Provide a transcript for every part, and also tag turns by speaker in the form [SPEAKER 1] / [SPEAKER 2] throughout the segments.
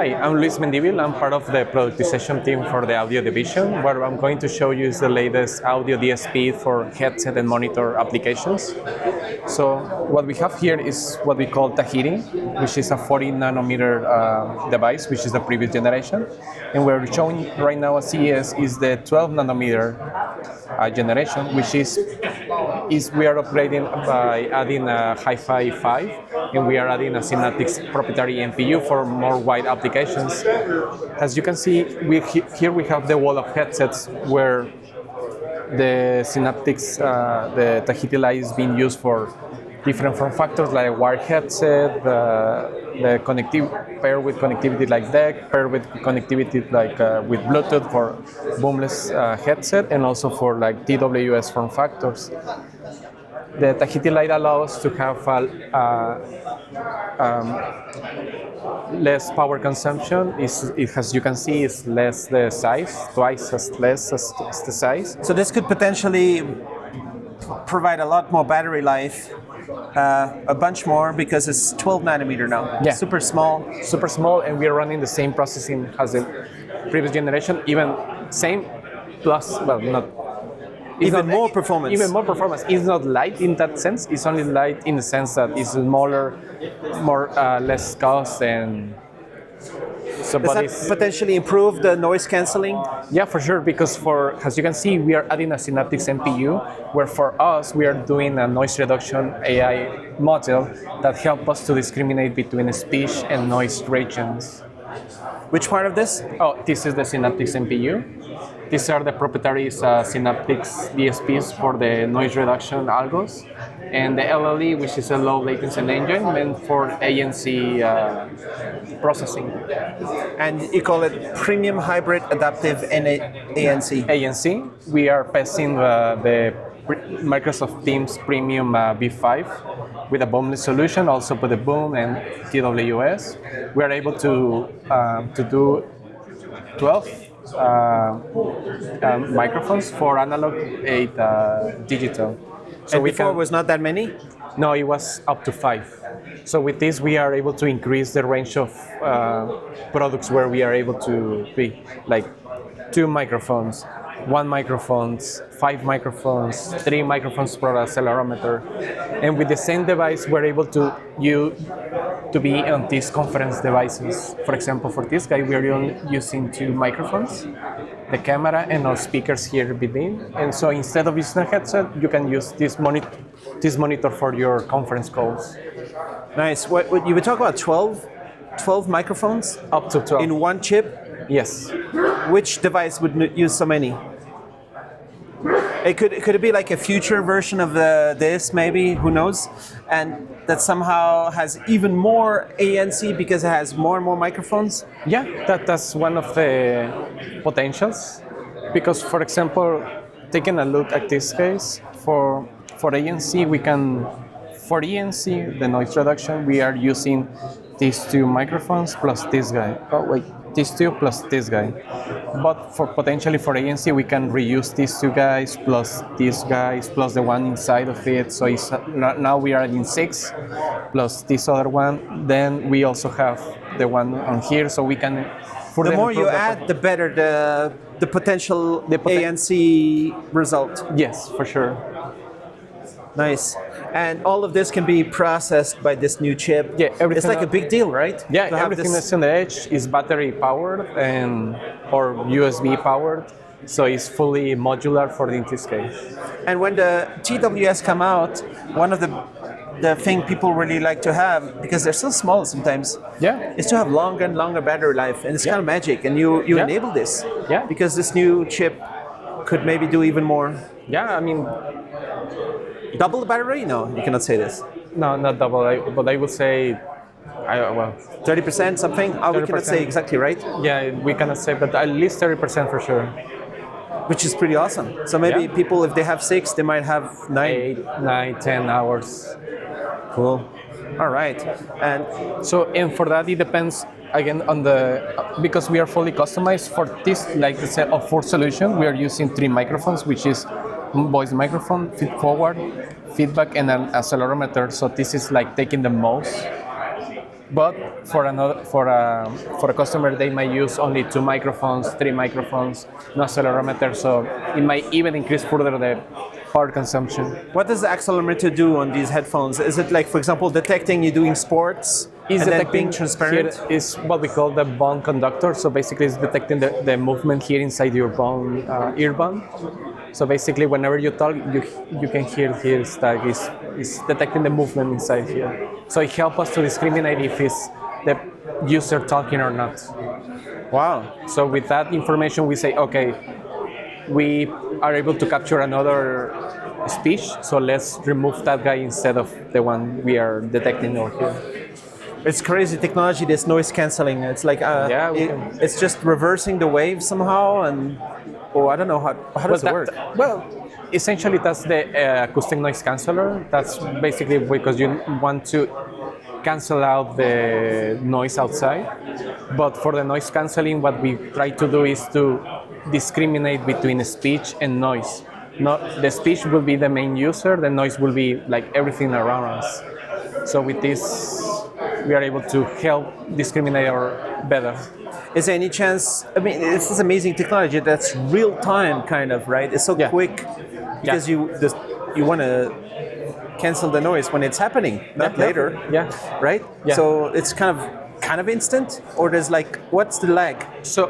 [SPEAKER 1] Hi, I'm Luis Mendivil. I'm part of the productization team for the audio division, where I'm going to show you the latest audio DSP for headset and monitor applications. So what we have here is what we call Tahiti, which is a 40nm device, which is the previous generation. And we're showing right now at CES is the 12nm generation, which is we are upgrading by adding a HiFi 5, and we are adding a Synaptics proprietary NPU for more wide applications. As you can see, here we have the wall of headsets where the Synaptics, the Tahiti Lite is being used for different form factors like a wired headset, the paired with connectivity like DEC, paired with connectivity like with Bluetooth for boomless headset, and also for like TWS form factors. The Tahiti Lite allows to have less power consumption. As you can see, it's less the size, twice as less as the size.
[SPEAKER 2] So this could potentially provide a lot more battery life, a bunch more, because it's 12nm now.
[SPEAKER 1] Yeah.
[SPEAKER 2] Super small.
[SPEAKER 1] Super small, and we are running the same processing as the previous generation, even same plus, well, not.
[SPEAKER 2] Even more performance.
[SPEAKER 1] Even more performance. It's not light in that sense. It's only light in the sense that it's smaller, less cost, and so.
[SPEAKER 2] Does that potentially improve the noise cancelling?
[SPEAKER 1] Yeah, for sure. Because as you can see, we are adding a Synaptics NPU, where for us we are doing a noise reduction AI model that helps us to discriminate between speech and noise regions.
[SPEAKER 2] Which part of this?
[SPEAKER 1] Oh, this is the Synaptics NPU. These are the proprietary Synaptics DSPs for the noise reduction algos, and the LLE, which is a low latency engine meant for ANC processing.
[SPEAKER 2] And you call it Premium Hybrid Adaptive ANC?
[SPEAKER 1] ANC. We are passing the Microsoft Teams Premium V5 with a boomless solution, also with the boom and TWS. We are able to do 12 microphones for analog, 8 digital.
[SPEAKER 2] So and before it was not that many?
[SPEAKER 1] No, it was up to 5. So with this, we are able to increase the range of products where we are able to be like 2 microphones, 1 microphone, 5 microphones, 3 microphones per accelerometer. And with the same device, we're able to be on these conference devices. For example, for this guy, we are using 2 microphones, the camera, and our speakers here within. And so instead of using a headset, you can use this monitor for your conference calls.
[SPEAKER 2] Nice. What you would talk about 12 microphones?
[SPEAKER 1] Up to 12.
[SPEAKER 2] In one chip?
[SPEAKER 1] Yes.
[SPEAKER 2] Which device would use so many? Could it be like a future version of this, maybe? Who knows? And that somehow has even more ANC because it has more and more microphones?
[SPEAKER 1] Yeah, that's one of the potentials. Because, for example, taking a look at this case, for ANC, for ANC, the noise reduction, we are using these 2 microphones plus this guy. Oh, wait. These 2 plus this guy. But potentially for ANC, we can reuse these 2 guys plus these guys plus the one inside of it. So now we are in 6 plus this other one. Then we also have the one on here, so we can.
[SPEAKER 2] The more you add, the better the potential ANC result.
[SPEAKER 1] Yes, for sure.
[SPEAKER 2] Nice. And all of this can be processed by this new chip.
[SPEAKER 1] Yeah,
[SPEAKER 2] it's like a big deal, right?
[SPEAKER 1] Yeah, everything that's on the edge is battery powered or USB powered, so it's fully modular for this case.
[SPEAKER 2] And when the TWS come out, one of the thing people really like to have, because they're so small sometimes, is to have longer and longer battery life, and it's kind of magic. And you enable this, because this new chip could maybe do even more.
[SPEAKER 1] Yeah, I mean.
[SPEAKER 2] Double the battery? No, you cannot say this.
[SPEAKER 1] No, not double, but I would say,
[SPEAKER 2] 30% something? Oh, 30%. We cannot say exactly, right?
[SPEAKER 1] Yeah, we cannot say, but at least 30% for sure.
[SPEAKER 2] Which is pretty awesome. So maybe people, if they have 6, they might have 9.
[SPEAKER 1] 8, 9, 10 hours.
[SPEAKER 2] Cool. All right. And
[SPEAKER 1] for that, it depends again on because we are fully customized for this, like the set of 4 solution. We are using 3 microphones, which is voice microphone, feed forward, feedback, and an accelerometer. So this is like taking the most But for a customer, they might use only 2 microphones, 3 microphones, no accelerometer, so it might even increase further the power consumption.
[SPEAKER 2] What does the accelerometer do on these headphones? Is it like, for example, detecting you're doing sports and then being transparent?
[SPEAKER 1] Here is what we call the bone conductor. So basically, it's detecting the movement here inside your bone, ear bone. So basically, whenever you talk, you can hear here that is detecting the movement inside here. So it helps us to discriminate if it's the user talking or not.
[SPEAKER 2] Wow.
[SPEAKER 1] So with that information, we say, okay, we are able to capture another speech, so let's remove that guy instead of the one we are detecting over here.
[SPEAKER 2] It's crazy technology, this noise canceling. It's like it's just reversing the wave somehow, and I don't know how does it work?
[SPEAKER 1] Well, essentially that's the acoustic noise canceller. That's basically because you want to cancel out the noise outside. But for the noise canceling, what we try to do is to discriminate between speech and noise. The speech will be the main user, the noise will be like everything around us. So with this, we are able to help discriminate better.
[SPEAKER 2] Is there any chance, I mean, this is amazing technology that's real time kind of, right? It's so quick because you want to cancel the noise when it's happening, not later.
[SPEAKER 1] Yeah.
[SPEAKER 2] Right?
[SPEAKER 1] Yeah.
[SPEAKER 2] So it's kind of instant, or there's like, what's the lag?
[SPEAKER 1] So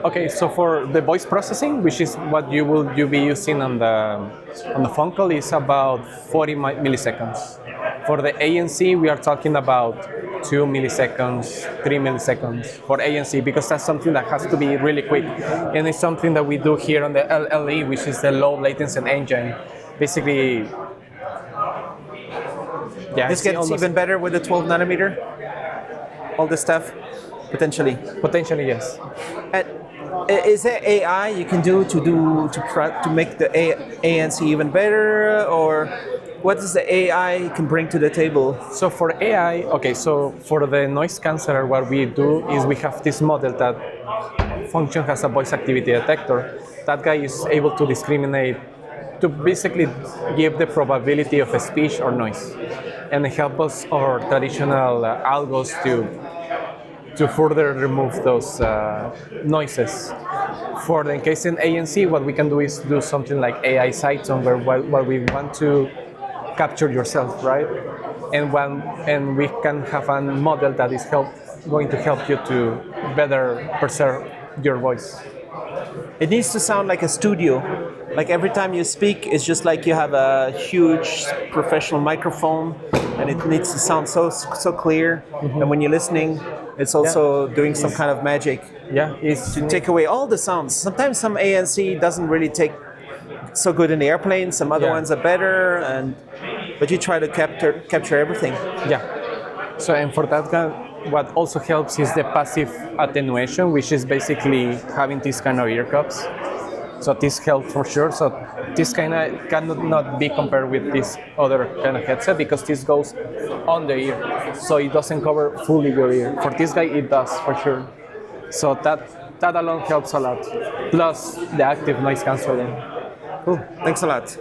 [SPEAKER 1] for the voice processing, which is what you'll be using on the phone call, is about 40 milliseconds. For the ANC, we are talking about 2 milliseconds, 3 milliseconds for ANC, because that's something that has to be really quick. And it's something that we do here on the LLE, which is the low latency engine. Basically,
[SPEAKER 2] this gets even better with the 12 nanometer? All this stuff? Potentially?
[SPEAKER 1] Potentially, yes.
[SPEAKER 2] And is there AI you can do to make the ANC even better, or what does the AI can bring to the table?
[SPEAKER 1] So for AI, so for the noise canceller, what we do is we have this model that function has a voice activity detector. That guy is able to discriminate, to basically give the probability of a speech or noise, and help us our traditional algos to further remove those noises. For the case in ANC, what we can do is do something like AI sideton, where we want to capture yourself, right? And we can have a model that is going to help you to better preserve your voice.
[SPEAKER 2] It needs to sound like a studio. Like every time you speak, it's just like you have a huge professional microphone, and it needs to sound so clear. Mm-hmm. And when you're listening, it's also doing some kind of magic.
[SPEAKER 1] Yeah, it's
[SPEAKER 2] to take away all the sounds. Sometimes some ANC doesn't really take so good in the airplane. Some other ones are better, but you try to capture everything.
[SPEAKER 1] Yeah. So and for that guy, what also helps is the passive attenuation, which is basically having this kind of ear cups. So this helps for sure. So this kind of cannot be compared with this other kind of headset, because this goes on the ear, so it doesn't cover fully your ear. For this guy, it does for sure. So that alone helps a lot. Plus the active noise cancelling.
[SPEAKER 2] Cool. Thanks a lot.